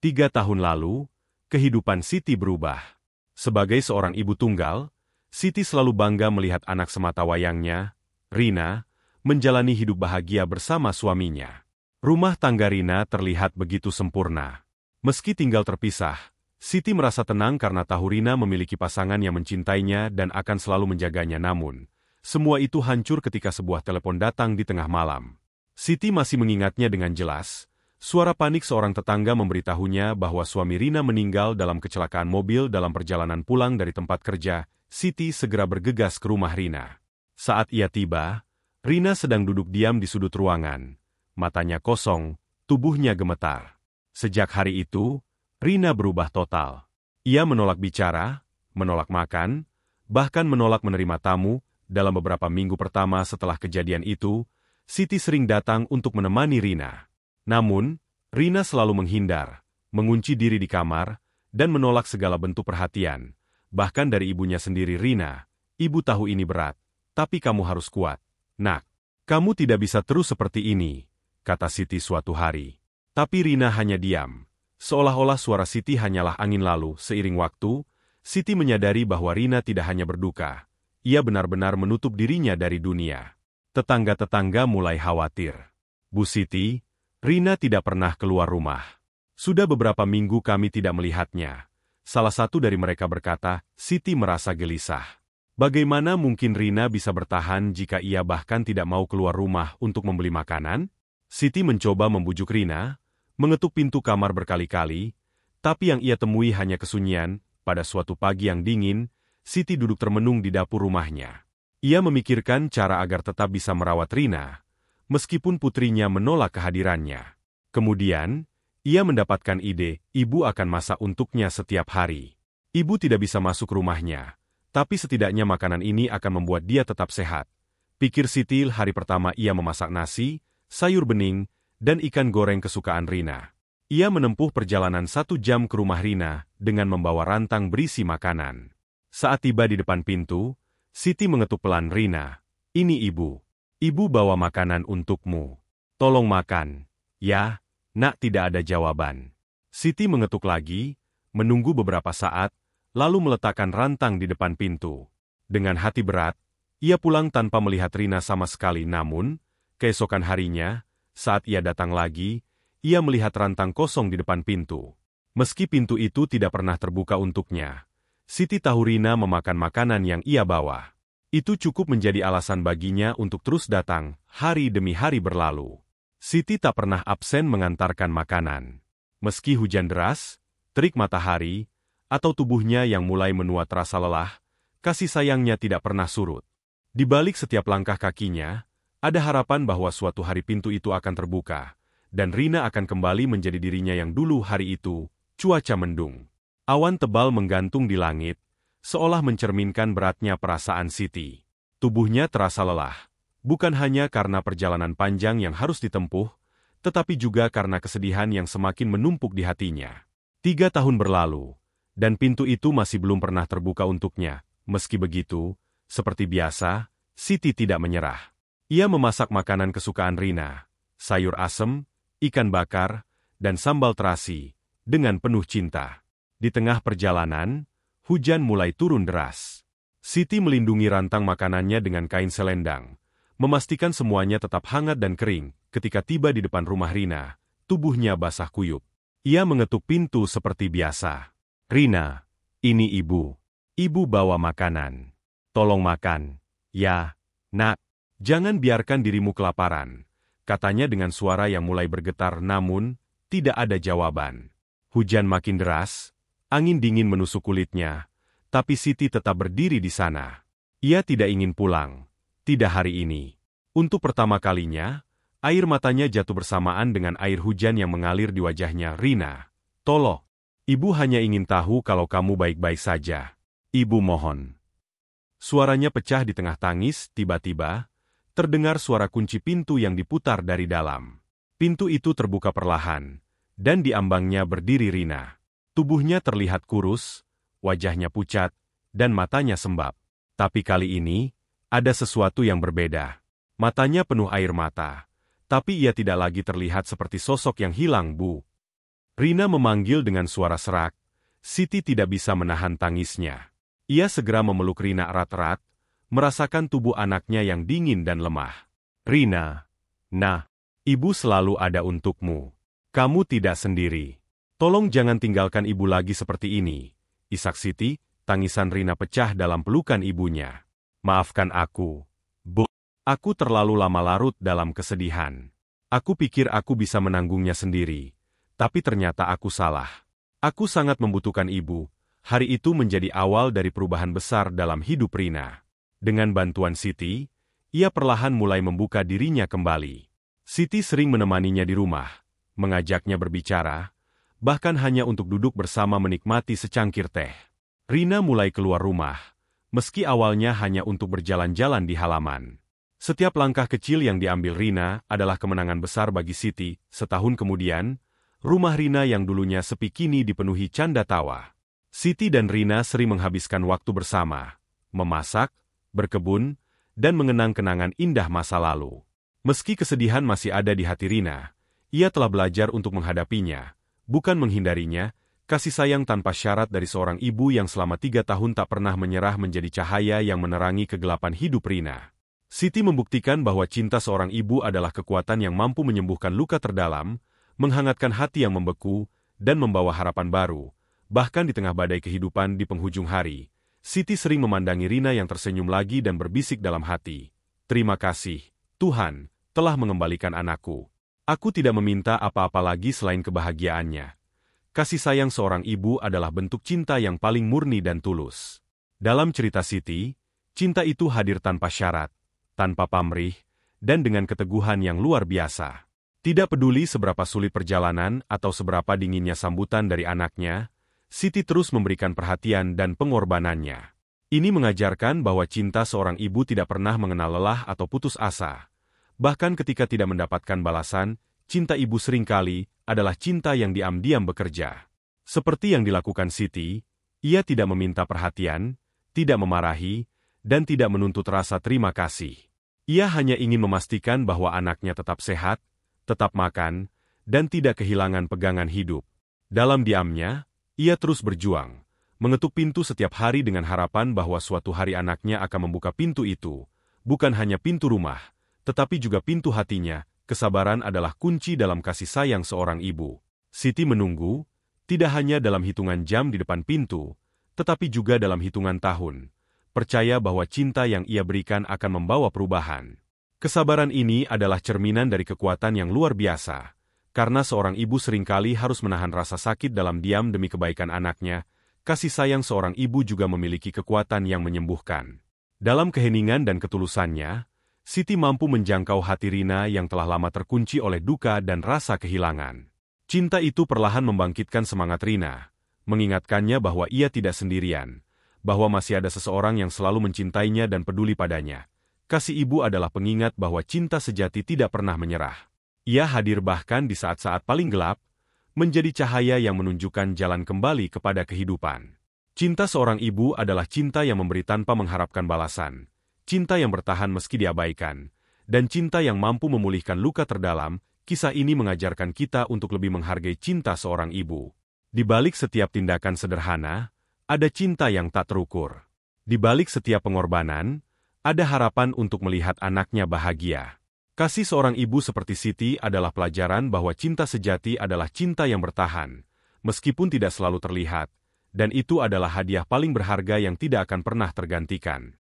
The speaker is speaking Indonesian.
3 tahun lalu, kehidupan Siti berubah. Sebagai seorang ibu tunggal, Siti selalu bangga melihat anak sematawayangnya, Rina, menjalani hidup bahagia bersama suaminya. Rumah tangga Rina terlihat begitu sempurna. Meski tinggal terpisah, Siti merasa tenang karena tahu Rina memiliki pasangan yang mencintainya dan akan selalu menjaganya. Namun, semua itu hancur ketika sebuah telepon datang di tengah malam. Siti masih mengingatnya dengan jelas. Suara panik seorang tetangga memberitahunya bahwa suami Rina meninggal dalam kecelakaan mobil dalam perjalanan pulang dari tempat kerja. Siti segera bergegas ke rumah Rina. Saat ia tiba, Rina sedang duduk diam di sudut ruangan. Matanya kosong, tubuhnya gemetar. Sejak hari itu, Rina berubah total. Ia menolak bicara, menolak makan, bahkan menolak menerima tamu. Dalam beberapa minggu pertama setelah kejadian itu, Siti sering datang untuk menemani Rina. Namun, Rina selalu menghindar, mengunci diri di kamar, dan menolak segala bentuk perhatian. Bahkan dari ibunya sendiri. Rina, ibu tahu ini berat, tapi kamu harus kuat. Nak, kamu tidak bisa terus seperti ini, kata Siti suatu hari. Tapi Rina hanya diam. Seolah-olah suara Siti hanyalah angin lalu. Seiring waktu, Siti menyadari bahwa Rina tidak hanya berduka. Ia benar-benar menutup dirinya dari dunia. Tetangga-tetangga mulai khawatir. Bu Siti, Rina tidak pernah keluar rumah. Sudah beberapa minggu kami tidak melihatnya. Salah satu dari mereka berkata, Siti merasa gelisah. Bagaimana mungkin Rina bisa bertahan jika ia bahkan tidak mau keluar rumah untuk membeli makanan? Siti mencoba membujuk Rina, mengetuk pintu kamar berkali-kali, tapi yang ia temui hanya kesunyian. Pada suatu pagi yang dingin, Siti duduk termenung di dapur rumahnya. Ia memikirkan cara agar tetap bisa merawat Rina, meskipun putrinya menolak kehadirannya. Kemudian, ia mendapatkan ide, ibu akan masak untuknya setiap hari. Ibu tidak bisa masuk rumahnya, tapi setidaknya makanan ini akan membuat dia tetap sehat. Pikir Siti. Hari pertama ia memasak nasi, sayur bening, dan ikan goreng kesukaan Rina. Ia menempuh perjalanan 1 jam ke rumah Rina dengan membawa rantang berisi makanan. Saat tiba di depan pintu, Siti mengetuk pelan. Rina, ini ibu. Ibu bawa makanan untukmu. Tolong makan. Ya, nak. Tidak ada jawaban. Siti mengetuk lagi, menunggu beberapa saat, lalu meletakkan rantang di depan pintu. Dengan hati berat, ia pulang tanpa melihat Rina sama sekali. Namun, keesokan harinya, saat ia datang lagi, ia melihat rantang kosong di depan pintu. Meski pintu itu tidak pernah terbuka untuknya, Siti tahu Rina memakan makanan yang ia bawa. Itu cukup menjadi alasan baginya untuk terus datang. Hari demi hari berlalu. Siti tak pernah absen mengantarkan makanan. Meski hujan deras, terik matahari, atau tubuhnya yang mulai menua terasa lelah, kasih sayangnya tidak pernah surut. Di balik setiap langkah kakinya, ada harapan bahwa suatu hari pintu itu akan terbuka, dan Rina akan kembali menjadi dirinya yang dulu. Hari itu, cuaca mendung. Awan tebal menggantung di langit, seolah mencerminkan beratnya perasaan Siti. Tubuhnya terasa lelah, bukan hanya karena perjalanan panjang yang harus ditempuh, tetapi juga karena kesedihan yang semakin menumpuk di hatinya. 3 tahun berlalu, dan pintu itu masih belum pernah terbuka untuknya. Meski begitu, seperti biasa, Siti tidak menyerah. Ia memasak makanan kesukaan Rina, sayur asem, ikan bakar, dan sambal terasi, dengan penuh cinta. Di tengah perjalanan, hujan mulai turun deras. Siti melindungi rantang makanannya dengan kain selendang, memastikan semuanya tetap hangat dan kering. Ketika tiba di depan rumah Rina, tubuhnya basah kuyup. Ia mengetuk pintu seperti biasa. Rina, ini ibu. Ibu bawa makanan. Tolong makan. Ya, nak. Jangan biarkan dirimu kelaparan, katanya dengan suara yang mulai bergetar. Namun, tidak ada jawaban. Hujan makin deras, angin dingin menusuk kulitnya, tapi Siti tetap berdiri di sana. Ia tidak ingin pulang, tidak hari ini. Untuk pertama kalinya, air matanya jatuh bersamaan dengan air hujan yang mengalir di wajahnya. Rina, tolong. Ibu hanya ingin tahu kalau kamu baik-baik saja. Ibu mohon. Suaranya pecah di tengah tangis. Tiba-tiba, terdengar suara kunci pintu yang diputar dari dalam. Pintu itu terbuka perlahan, dan di ambangnya berdiri Rina. Tubuhnya terlihat kurus, wajahnya pucat, dan matanya sembab. Tapi kali ini, ada sesuatu yang berbeda. Matanya penuh air mata, tapi ia tidak lagi terlihat seperti sosok yang hilang. Bu Rina memanggil dengan suara serak. Siti tidak bisa menahan tangisnya. Ia segera memeluk Rina erat-erat, merasakan tubuh anaknya yang dingin dan lemah. Rina, nah, ibu selalu ada untukmu. Kamu tidak sendiri. Tolong jangan tinggalkan ibu lagi seperti ini. Isak Siti, tangisan Rina pecah dalam pelukan ibunya. Maafkan aku, Bu. Aku terlalu lama larut dalam kesedihan. Aku pikir aku bisa menanggungnya sendiri. Tapi ternyata aku salah. Aku sangat membutuhkan ibu. Hari itu menjadi awal dari perubahan besar dalam hidup Rina. Dengan bantuan Siti, ia perlahan mulai membuka dirinya kembali. Siti sering menemaninya di rumah, mengajaknya berbicara, bahkan hanya untuk duduk bersama menikmati secangkir teh. Rina mulai keluar rumah, meski awalnya hanya untuk berjalan-jalan di halaman. Setiap langkah kecil yang diambil Rina adalah kemenangan besar bagi Siti. Setahun kemudian, rumah Rina yang dulunya sepi kini dipenuhi canda tawa. Siti dan Rina sering menghabiskan waktu bersama, memasak, berkebun, dan mengenang kenangan indah masa lalu. Meski kesedihan masih ada di hati Rina, ia telah belajar untuk menghadapinya, bukan menghindarinya. Kasih sayang tanpa syarat dari seorang ibu yang selama 3 tahun tak pernah menyerah menjadi cahaya yang menerangi kegelapan hidup Rina. Siti membuktikan bahwa cinta seorang ibu adalah kekuatan yang mampu menyembuhkan luka terdalam, menghangatkan hati yang membeku, dan membawa harapan baru. Bahkan di tengah badai kehidupan di penghujung hari, Siti sering memandangi Rina yang tersenyum lagi dan berbisik dalam hati. Terima kasih, Tuhan, telah mengembalikan anakku. Aku tidak meminta apa-apa lagi selain kebahagiaannya. Kasih sayang seorang ibu adalah bentuk cinta yang paling murni dan tulus. Dalam cerita Siti, cinta itu hadir tanpa syarat, tanpa pamrih, dan dengan keteguhan yang luar biasa. Tidak peduli seberapa sulit perjalanan atau seberapa dinginnya sambutan dari anaknya, Siti terus memberikan perhatian dan pengorbanannya. Ini mengajarkan bahwa cinta seorang ibu tidak pernah mengenal lelah atau putus asa. Bahkan ketika tidak mendapatkan balasan, cinta ibu seringkali adalah cinta yang diam-diam bekerja. Seperti yang dilakukan Siti, ia tidak meminta perhatian, tidak memarahi, dan tidak menuntut rasa terima kasih. Ia hanya ingin memastikan bahwa anaknya tetap sehat, tetap makan, dan tidak kehilangan pegangan hidup. Dalam diamnya, ia terus berjuang, mengetuk pintu setiap hari dengan harapan bahwa suatu hari anaknya akan membuka pintu itu, bukan hanya pintu rumah, tetapi juga pintu hatinya. Kesabaran adalah kunci dalam kasih sayang seorang ibu. Siti menunggu, tidak hanya dalam hitungan jam di depan pintu, tetapi juga dalam hitungan tahun, percaya bahwa cinta yang ia berikan akan membawa perubahan. Kesabaran ini adalah cerminan dari kekuatan yang luar biasa, karena seorang ibu seringkali harus menahan rasa sakit dalam diam demi kebaikan anaknya. Kasih sayang seorang ibu juga memiliki kekuatan yang menyembuhkan. Dalam keheningan dan ketulusannya, Siti mampu menjangkau hati Rina yang telah lama terkunci oleh duka dan rasa kehilangan. Cinta itu perlahan membangkitkan semangat Rina, mengingatkannya bahwa ia tidak sendirian, bahwa masih ada seseorang yang selalu mencintainya dan peduli padanya. Kasih ibu adalah pengingat bahwa cinta sejati tidak pernah menyerah. Ia hadir bahkan di saat-saat paling gelap, menjadi cahaya yang menunjukkan jalan kembali kepada kehidupan. Cinta seorang ibu adalah cinta yang memberi tanpa mengharapkan balasan, cinta yang bertahan meski diabaikan, dan cinta yang mampu memulihkan luka terdalam. Kisah ini mengajarkan kita untuk lebih menghargai cinta seorang ibu. Di balik setiap tindakan sederhana, ada cinta yang tak terukur. Di balik setiap pengorbanan, ada harapan untuk melihat anaknya bahagia. Kasih seorang ibu seperti Siti adalah pelajaran bahwa cinta sejati adalah cinta yang bertahan, meskipun tidak selalu terlihat, dan itu adalah hadiah paling berharga yang tidak akan pernah tergantikan.